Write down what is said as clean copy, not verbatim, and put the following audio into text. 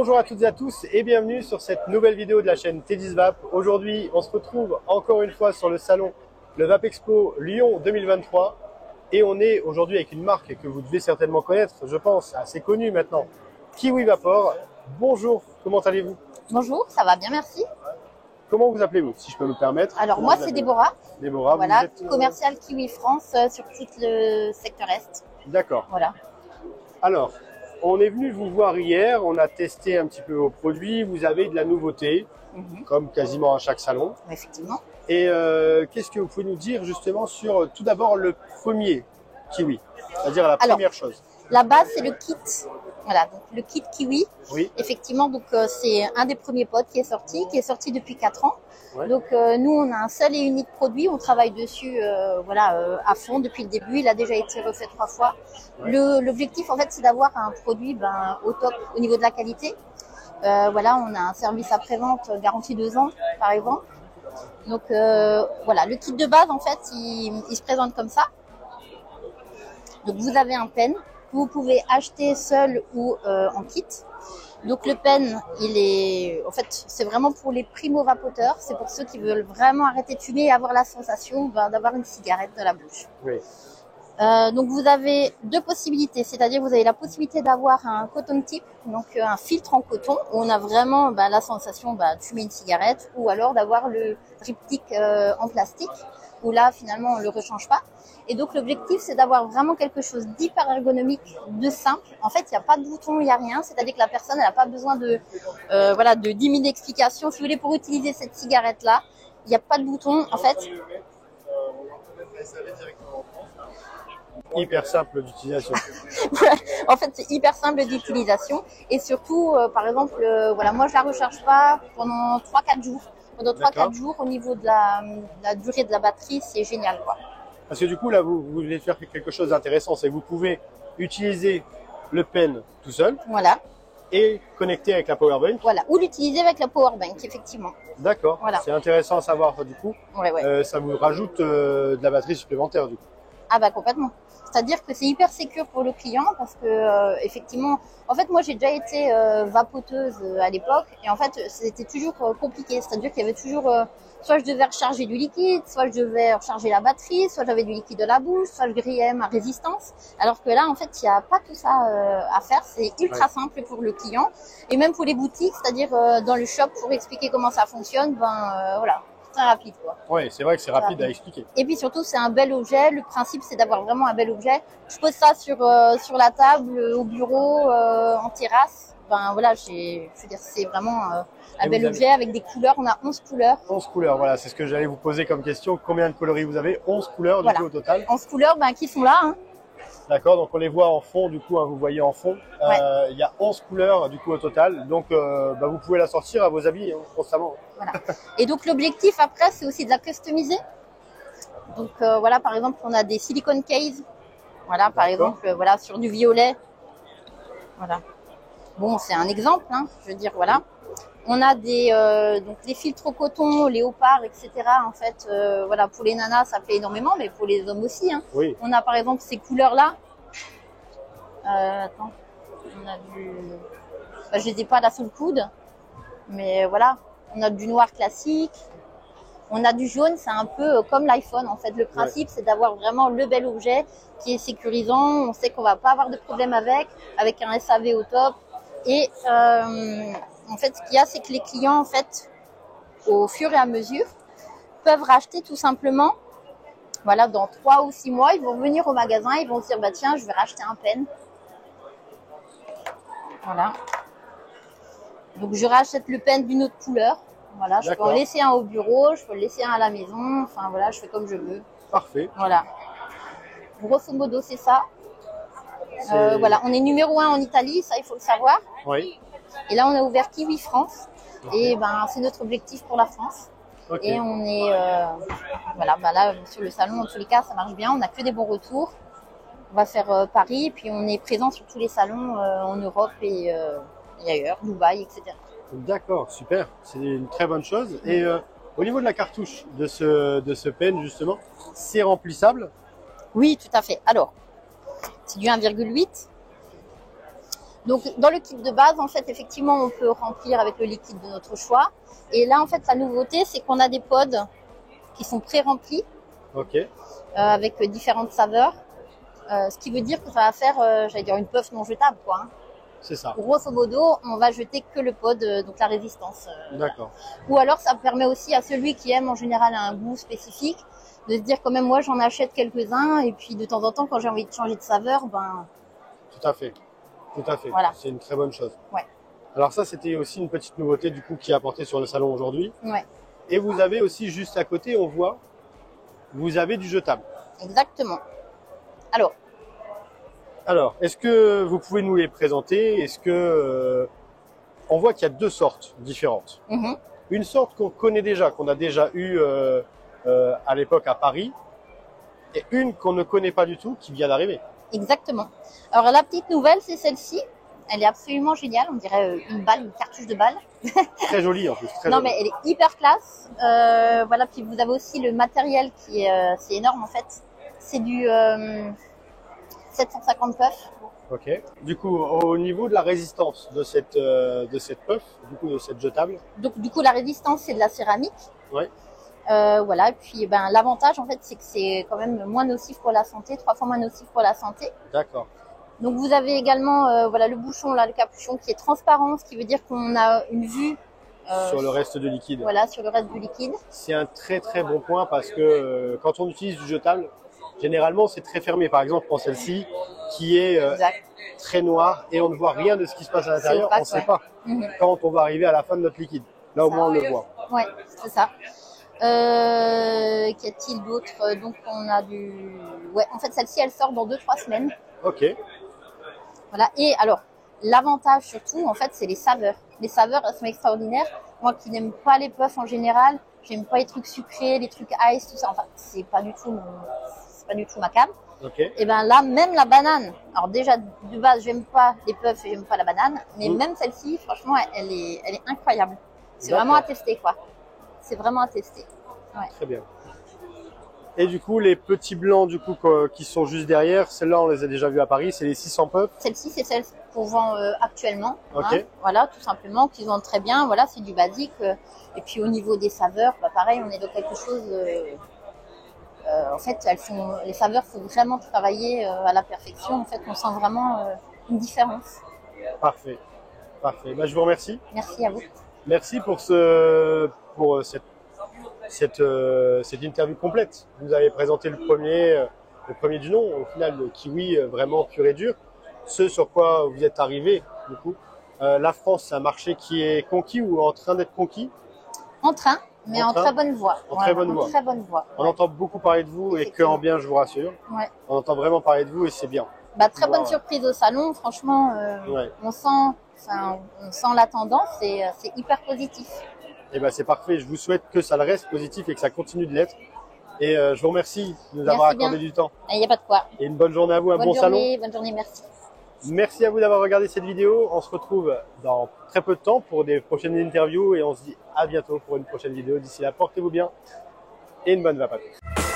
Bonjour à toutes et à tous et bienvenue sur cette nouvelle vidéo de la chaîne T10 Vap. Aujourd'hui, on se retrouve encore une fois sur le salon, le Vap Expo Lyon 2023. Et on est aujourd'hui avec une marque que vous devez certainement connaître, je pense, assez connue maintenant, Kiwi Vapor. Bonjour, comment allez-vous? Bonjour, ça va bien, merci. Comment vous appelez-vous, si je peux me permettre? Alors moi, c'est Déborah. Déborah, voilà, vous êtes... commercial Kiwi France sur tout le secteur Est. D'accord. Voilà. Alors, on est venu vous voir hier, on a testé un petit peu vos produits, vous avez de la nouveauté, comme quasiment à chaque salon. Effectivement. Et qu'est-ce que vous pouvez nous dire justement sur tout d'abord le premier Kiwi, c'est-à-dire la première chose? La base, c'est le kit. Voilà, donc le kit Kiwi. Oui. Effectivement, donc c'est un des premiers pods qui est sorti depuis 4 ans. Ouais. Donc nous, on a un seul et unique produit, on travaille dessus à fond depuis le début. Il a déjà été refait 3 fois. Ouais. L'objectif, en fait, c'est d'avoir un produit au top au niveau de la qualité. Voilà, on a un service après-vente garantie 2 ans, par exemple. Donc voilà, le kit de base, en fait, il se présente comme ça. Donc vous avez un pen que vous pouvez acheter seul ou en kit. Donc le pen, c'est vraiment pour les primo-vapoteurs. C'est pour ceux qui veulent vraiment arrêter de fumer et avoir la sensation d'avoir une cigarette dans la bouche. Oui. Donc vous avez 2 possibilités, c'est-à-dire vous avez la possibilité d'avoir un coton tip, donc un filtre en coton où on a vraiment la sensation de fumer une cigarette, ou alors d'avoir le triptyque en plastique où là finalement on le rechange pas. Et donc l'objectif, c'est d'avoir vraiment quelque chose d'hyper ergonomique, de simple. En fait, il n'y a pas de bouton, il n'y a rien. C'est-à-dire que la personne, elle n'a pas besoin de 10 000 explications. Si vous voulez, pour utiliser cette cigarette-là, il n'y a pas de bouton. En fait, hyper simple d'utilisation. En fait, c'est hyper simple d'utilisation. Et surtout, par exemple, moi, je la recharge pas pendant 3-4 jours. Pendant 3-4 jours, au niveau de la durée de la batterie, c'est génial, quoi. Parce que du coup, là, vous voulez faire quelque chose d'intéressant, c'est que vous pouvez utiliser le pen tout seul. Voilà. Et connecter avec la powerbank. Voilà, ou l'utiliser avec la powerbank, effectivement. D'accord, voilà. C'est intéressant à savoir, du coup. Ouais. Ça vous rajoute de la batterie supplémentaire, du coup. Ah bah complètement. C'est-à-dire que c'est hyper sécure pour le client parce que effectivement, en fait moi j'ai déjà été vapoteuse à l'époque et en fait c'était toujours compliqué. C'est-à-dire qu'il y avait toujours soit je devais recharger du liquide, soit je devais recharger la batterie, soit j'avais du liquide de la bouche, soit je grillais ma résistance. Alors que là en fait il n'y a pas tout ça à faire. C'est ultra simple pour le client et même pour les boutiques, c'est-à-dire dans le shop pour expliquer comment ça fonctionne. Voilà. Très rapide, quoi. Oui, c'est vrai que c'est rapide à expliquer. Et puis surtout, c'est un bel objet. Le principe, c'est d'avoir vraiment un bel objet. Je pose ça sur la table, au bureau, en terrasse. Voilà, c'est vraiment un bel objet avec des couleurs. On a 11 couleurs. 11 couleurs, voilà, c'est ce que j'allais vous poser comme question. Combien de coloris vous avez? 11 couleurs, du coup, au total. 11 couleurs, qui sont là, hein. D'accord, donc on les voit en fond, du coup, vous voyez en fond. Il y a 11 couleurs, du coup, au total. Donc, vous pouvez la sortir à vos habits, constamment. Voilà. Et donc, l'objectif, après, c'est aussi de la customiser. Donc, par exemple, on a des silicone case. Voilà, par exemple, sur du violet. Voilà. Bon, c'est un exemple, hein. Je veux dire, voilà. On a des filtres au coton, léopard, etc. En fait, pour les nanas, ça plaît énormément, mais pour les hommes aussi, hein. Oui. On a par exemple ces couleurs-là. Attends, on a je les ai pas là sous le coude, mais voilà. On a du noir classique. On a du jaune, c'est un peu comme l'iPhone. En fait, le principe, c'est d'avoir vraiment le bel objet qui est sécurisant. On sait qu'on va pas avoir de problème avec un SAV au top. Et en fait, ce qu'il y a, c'est que les clients, en fait, au fur et à mesure, peuvent racheter tout simplement. Voilà, dans 3 ou 6 mois, ils vont venir au magasin, ils vont se dire, tiens, je vais racheter un pen. Voilà. Donc, je rachète le pen d'une autre couleur. Voilà, je peux en laisser un au bureau, je peux le laisser un à la maison. Enfin, voilà, je fais comme je veux. Parfait. Voilà. Grosso modo, c'est ça. On est numéro 1 en Italie, ça, il faut le savoir. Oui. Et là, on a ouvert Kiwi France. Et c'est notre objectif pour la France. Et on est, là, sur le salon, en tous les cas, ça marche bien. On n'a que des bons retours. On va faire Paris. Et puis, on est présent sur tous les salons en Europe et ailleurs, Dubaï, etc. D'accord, super. C'est une très bonne chose. Et au niveau de la cartouche de ce pen, justement, c'est remplissable? Oui, tout à fait. Alors, c'est du 1,8. Donc dans le kit de base, en fait, effectivement, on peut remplir avec le liquide de notre choix. Et là, en fait, la nouveauté, c'est qu'on a des pods qui sont pré-remplis Ok. avec différentes saveurs. Ce qui veut dire que ça va faire, j'allais dire, une puff non jetable, quoi. Hein. C'est ça. Grosso modo, on va jeter que le pod, donc la résistance. D'accord. Ou alors, ça permet aussi à celui qui aime en général un goût spécifique de se dire quand même, moi, j'en achète quelques-uns et puis de temps en temps, quand j'ai envie de changer de saveur, ben. Tout à fait. Tout à fait. Voilà. C'est une très bonne chose. Ouais. Alors ça, c'était aussi une petite nouveauté du coup qui est apportée sur le salon aujourd'hui. Ouais. Et vous avez aussi juste à côté, on voit, vous avez du jetable. Exactement. Alors, est-ce que vous pouvez nous les présenter? Est-ce que on voit qu'il y a deux sortes différentes. Mhm. Une sorte qu'on connaît déjà, qu'on a déjà eu à l'époque à Paris, et une qu'on ne connaît pas du tout, qui vient d'arriver. Exactement. Alors la petite nouvelle, c'est celle-ci. Elle est absolument géniale. On dirait une balle, une cartouche de balle. Très jolie en plus. Très Non, jolie. mais elle est hyper classe. Voilà. Puis vous avez aussi le matériel qui est, c'est énorme en fait. C'est du 750 puff. Ok. Du coup, au niveau de la résistance de cette puff, du coup de cette jetable. Donc du coup, la résistance, c'est de la céramique. Ouais. Voilà. Et puis, ben, l'avantage en fait, c'est que c'est quand même moins nocif pour la santé, 3 fois moins nocif pour la santé. D'accord. Donc vous avez également, voilà, le bouchon là, le capuchon qui est transparent, ce qui veut dire qu'on a une vue Sur le reste de liquide. Voilà, sur le reste du liquide. C'est un très très bon point parce que quand on utilise du jetable, généralement c'est très fermé. Par exemple, prends celle-ci qui est Exact. très noire et on ne voit rien de ce qui se passe à l'intérieur. opaque, On ne sait ouais. pas quand on va arriver à la fin de notre liquide. Là au Ça. moins on le voit. Ouais, c'est ça. Qu'y a-t-il d'autre? Donc on a du... Ouais, en fait celle-ci elle sort dans 2-3 semaines. Ok. Voilà. Et alors, l'avantage surtout, en fait, c'est les saveurs. Les saveurs, elles sont extraordinaires. Moi qui n'aime pas les puffs en général, j'aime pas les trucs sucrés, les trucs ice, tout ça. Enfin, c'est pas du tout ma came. Ok. Et ben là, même la banane. Alors déjà, de base, j'aime pas les puffs et j'aime pas la banane. Mais même celle-ci, franchement, elle est incroyable. C'est vraiment à tester, quoi. C'est vraiment à tester. Ouais. Très bien. Et du coup, les petits blancs du coup qui sont juste derrière, celles-là on les a déjà vus à Paris, c'est les 600 puffs. Celle-ci, c'est celle qu'on vend actuellement. Ok. Hein, voilà, tout simplement, qu'ils vendent très bien. Voilà, c'est du basique. Et puis au niveau des saveurs, bah, pareil, on est dans quelque chose. En fait, les saveurs sont vraiment travaillées à la perfection. En fait, on sent vraiment une différence. Parfait. Parfait. Bah, je vous remercie. Merci à vous. Merci pour cette interview complète. Vous avez présenté le premier du nom, au final le kiwi vraiment pur et dur. Ce sur quoi vous êtes arrivé, du coup. La France, c'est un marché qui est conquis ou en train d'être conquis. En train, mais en très bonne voie. En très bonne voie. Très bonne voie. On entend beaucoup parler de vous et que en bien, je vous rassure. Ouais. On entend vraiment parler de vous et c'est bien. Bah, très bonne surprise au salon. Franchement, Ouais. on sent la tendance et c'est hyper positif. Et ben c'est parfait. Je vous souhaite que ça le reste positif et que ça continue de l'être. Et je vous remercie de nous avoir Merci accordé bien. du temps. Il n'y a pas de quoi. Et une bonne journée à vous, un bon salon. Bonne journée, merci. Merci à vous d'avoir regardé cette vidéo. On se retrouve dans très peu de temps pour des prochaines interviews et on se dit à bientôt pour une prochaine vidéo. D'ici là, portez-vous bien et une bonne vape à tous.